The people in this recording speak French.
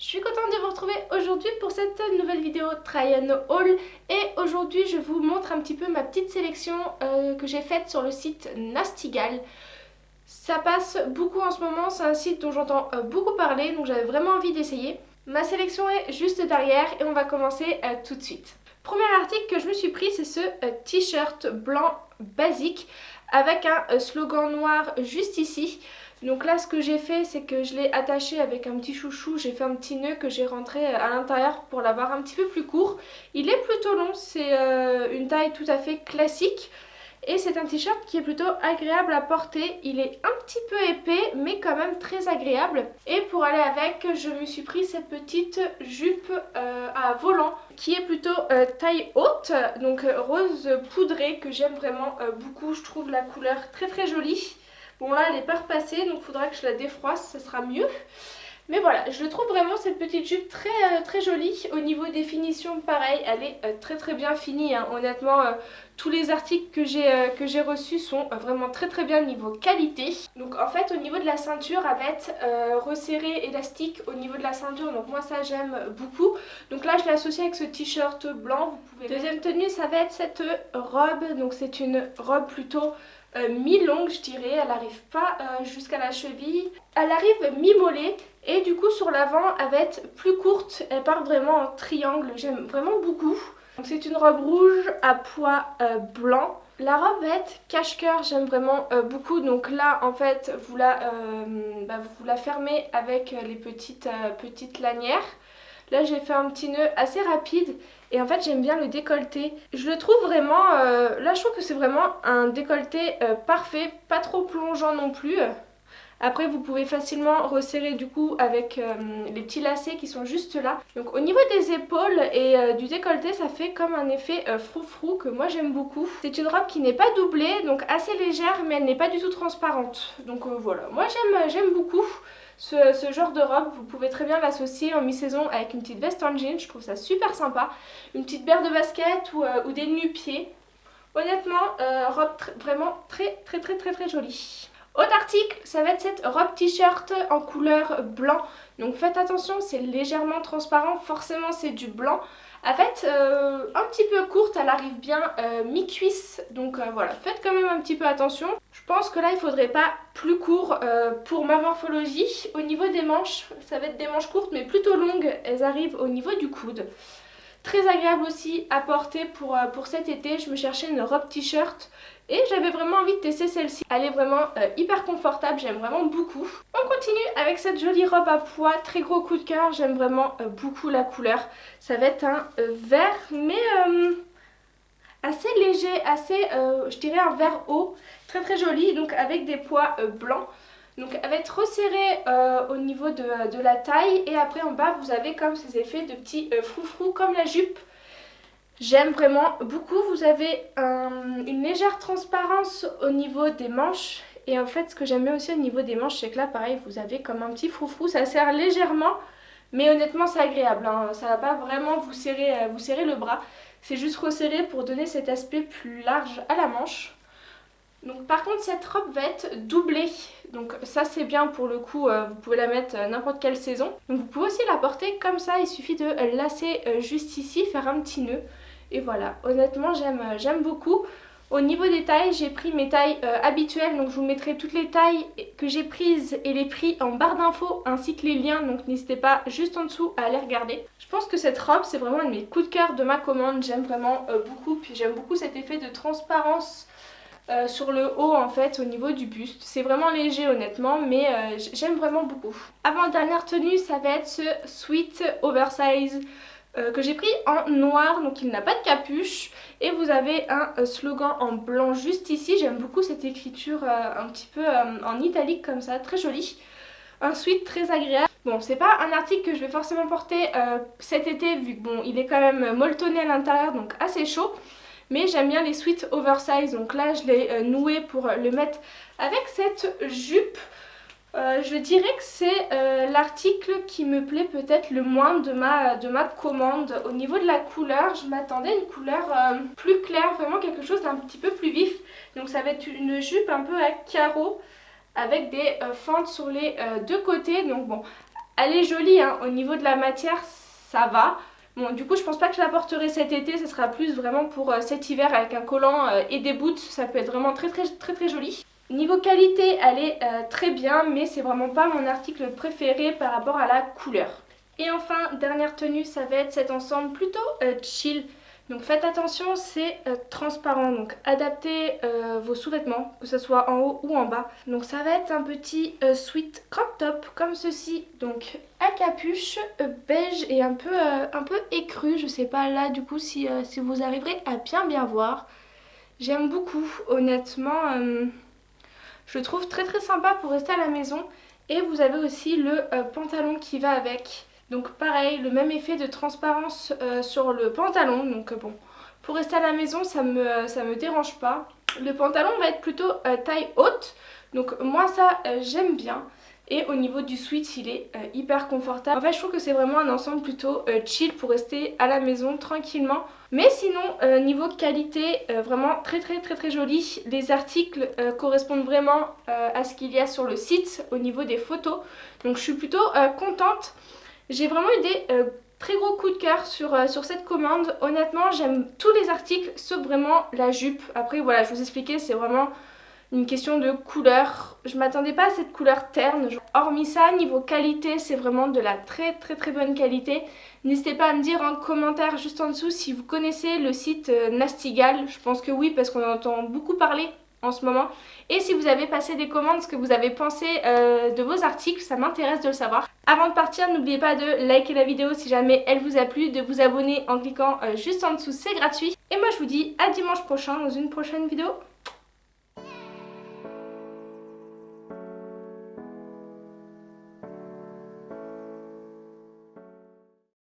Je suis contente de vous retrouver aujourd'hui pour cette nouvelle vidéo Try and Haul et aujourd'hui je vous montre un petit peu ma petite sélection que j'ai faite sur le site Nastigal. Ça passe beaucoup en ce moment, c'est un site dont j'entends beaucoup parler donc j'avais vraiment envie d'essayer. Ma sélection est juste derrière et on va commencer tout de suite. Premier article que je me suis pris, c'est ce t-shirt blanc basique avec un slogan noir juste ici. Donc là ce que j'ai fait, c'est que je l'ai attaché avec un petit chouchou, j'ai fait un petit nœud que j'ai rentré à l'intérieur pour l'avoir un petit peu plus court. Il est plutôt long, c'est une taille tout à fait classique. Et c'est un t-shirt qui est plutôt agréable à porter, il est un petit peu épais mais quand même très agréable. Et pour aller avec, je me suis pris cette petite jupe à volant qui est plutôt taille haute, donc rose poudré que j'aime vraiment beaucoup, je trouve la couleur très très jolie. Bon là elle est pas repassée donc il faudra que je la défroisse, ça sera mieux. Mais voilà, je trouve vraiment cette petite jupe très jolie. Au niveau des finitions, pareil, elle est très bien finie. Hein. Honnêtement, tous les articles que j'ai reçus sont vraiment très bien niveau qualité. Donc en fait, au niveau de la ceinture, elle va être resserrée élastique au niveau de la ceinture. Donc moi ça j'aime beaucoup. Donc là je l'ai associée avec ce t-shirt blanc. Vous pouvez Deuxième tenue, ça va être cette robe. Donc c'est une robe plutôt mi-longue je dirais, elle n'arrive pas jusqu'à la cheville, elle arrive mi-mollet et du coup sur l'avant elle va être plus courte, elle part vraiment en triangle, j'aime vraiment beaucoup. Donc c'est une robe rouge à pois blanc. La robe va être cache-cœur, j'aime vraiment beaucoup. Donc là en fait vous la fermez avec les petites lanières. Là j'ai fait un petit nœud assez rapide et en fait j'aime bien le décolleté. Je le trouve vraiment, là je trouve que c'est vraiment un décolleté parfait, pas trop plongeant non plus. Après vous pouvez facilement resserrer du coup avec les petits lacets qui sont juste là. Donc au niveau des épaules et du décolleté ça fait comme un effet froufrou que moi j'aime beaucoup. C'est une robe qui n'est pas doublée donc assez légère mais elle n'est pas du tout transparente. Donc voilà, moi j'aime beaucoup. Ce genre de robe, vous pouvez très bien l'associer en mi-saison avec une petite veste en jean, je trouve ça super sympa. Une petite paire de baskets ou des nu-pieds. Honnêtement, robe vraiment très jolie. Autre article, ça va être cette robe t-shirt en couleur blanc. Donc faites attention, c'est légèrement transparent, forcément c'est du blanc. En fait, un petit peu courte, elle arrive bien mi-cuisse, donc voilà, faites quand même un petit peu attention. Je pense que là il faudrait pas plus court pour ma morphologie. Au niveau des manches, ça va être des manches courtes mais plutôt longues, elles arrivent au niveau du coude. Très agréable aussi à porter pour cet été, je me cherchais une robe t-shirt et j'avais vraiment envie de tester celle-ci. Elle est vraiment hyper confortable, j'aime vraiment beaucoup. On continue avec cette jolie robe à pois, très gros coup de cœur, j'aime vraiment beaucoup la couleur. Ça va être un vert mais assez léger, assez je dirais un vert haut, très joli, donc avec des pois blancs. Donc elle va être resserrée au niveau de la taille et après en bas vous avez comme ces effets de petits froufrous comme la jupe. J'aime vraiment beaucoup, vous avez une légère transparence au niveau des manches et en fait ce que j'aime bien aussi au niveau des manches c'est que là pareil vous avez comme un petit froufrou, ça serre légèrement mais honnêtement c'est agréable, hein. Ça va pas vraiment vous serrer le bras, c'est juste resserré pour donner cet aspect plus large à la manche. Donc par contre cette robe va être doublée, donc ça c'est bien pour le coup, vous pouvez la mettre n'importe quelle saison. Donc vous pouvez aussi la porter comme ça, il suffit de lacer juste ici, faire un petit nœud. Et voilà, honnêtement j'aime beaucoup. Au niveau des tailles, j'ai pris mes tailles habituelles, donc je vous mettrai toutes les tailles que j'ai prises et les prix en barre d'infos ainsi que les liens, donc n'hésitez pas juste en dessous à aller regarder. Je pense que cette robe c'est vraiment un de mes coups de cœur de ma commande, j'aime vraiment beaucoup, puis j'aime beaucoup cet effet de transparence sur le haut en fait au niveau du buste. C'est vraiment léger honnêtement mais j'aime vraiment beaucoup. Avant-dernière tenue ça va être ce sweat oversize que j'ai pris en noir, donc il n'a pas de capuche et vous avez un slogan en blanc juste ici. J'aime beaucoup cette écriture un petit peu en italique comme ça, très jolie. Un sweat très agréable. Bon, c'est pas un article que je vais forcément porter cet été vu que bon, il est quand même molletonné à l'intérieur donc assez chaud. Mais j'aime bien les sweats oversize, donc là je l'ai noué pour le mettre avec cette jupe. Je dirais que c'est l'article qui me plaît peut-être le moins de ma commande. Au niveau de la couleur, je m'attendais à une couleur plus claire, vraiment quelque chose d'un petit peu plus vif. Donc ça va être une jupe un peu à carreaux avec des fentes sur les deux côtés. Donc bon, elle est jolie hein. Au niveau de la matière ça va. Bon du coup je pense pas que je la porterai cet été, ce sera plus vraiment pour cet hiver avec un collant et des boots, ça peut être vraiment très joli. Niveau qualité elle est très bien mais c'est vraiment pas mon article préféré par rapport à la couleur. Et enfin dernière tenue ça va être cet ensemble plutôt chill. Donc faites attention, c'est transparent, donc adaptez vos sous-vêtements, que ce soit en haut ou en bas. Donc ça va être un petit sweat crop top comme ceci, donc à capuche beige et un peu écru. Je sais pas là du coup si vous arriverez à bien voir. J'aime beaucoup honnêtement, je le trouve très sympa pour rester à la maison. Et vous avez aussi le pantalon qui va avec. Donc pareil, le même effet de transparence sur le pantalon. Donc bon, pour rester à la maison, ça me dérange pas. Le pantalon va être plutôt taille haute. Donc moi ça j'aime bien. Et au niveau du sweat, il est hyper confortable. En fait, je trouve que c'est vraiment un ensemble plutôt chill pour rester à la maison tranquillement. Mais sinon, niveau qualité, vraiment très joli. Les articles correspondent vraiment à ce qu'il y a sur le site au niveau des photos. Donc je suis plutôt contente. J'ai vraiment eu des très gros coups de cœur sur cette commande. Honnêtement, j'aime tous les articles sauf vraiment la jupe. Après, voilà, je vous expliquais, c'est vraiment une question de couleur. Je m'attendais pas à cette couleur terne. Hormis ça, niveau qualité, c'est vraiment de la très bonne qualité. N'hésitez pas à me dire en commentaire juste en dessous si vous connaissez le site Nastigal. Je pense que oui parce qu'on en entend beaucoup parler en ce moment. Et si vous avez passé des commandes, ce que vous avez pensé de vos articles, ça m'intéresse de le savoir. Avant de partir, n'oubliez pas de liker la vidéo si jamais elle vous a plu, de vous abonner en cliquant juste en dessous, c'est gratuit. Et moi je vous dis à dimanche prochain dans une prochaine vidéo.